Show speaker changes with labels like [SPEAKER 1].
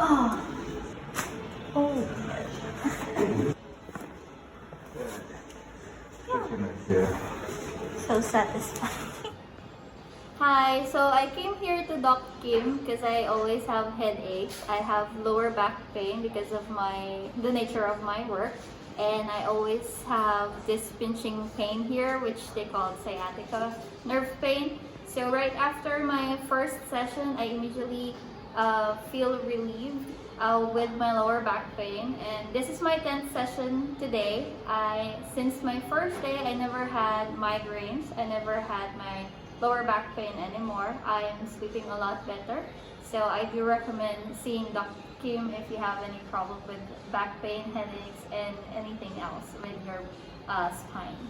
[SPEAKER 1] Oh. Oh. So satisfying. Hi, so I came here to Doc Kim because I always have headaches. I have lower back pain because of the nature of my work, and I always have this pinching pain here, which they call sciatica nerve pain. So right after my first session, I immediately feel relieved with my lower back pain, and this is my 10th session today. Since my first day, I never had migraines. I never had my lower back pain anymore. I am sleeping a lot better. So I do recommend seeing Dr. Kim if you have any problem with back pain, headaches, and anything else with your spine.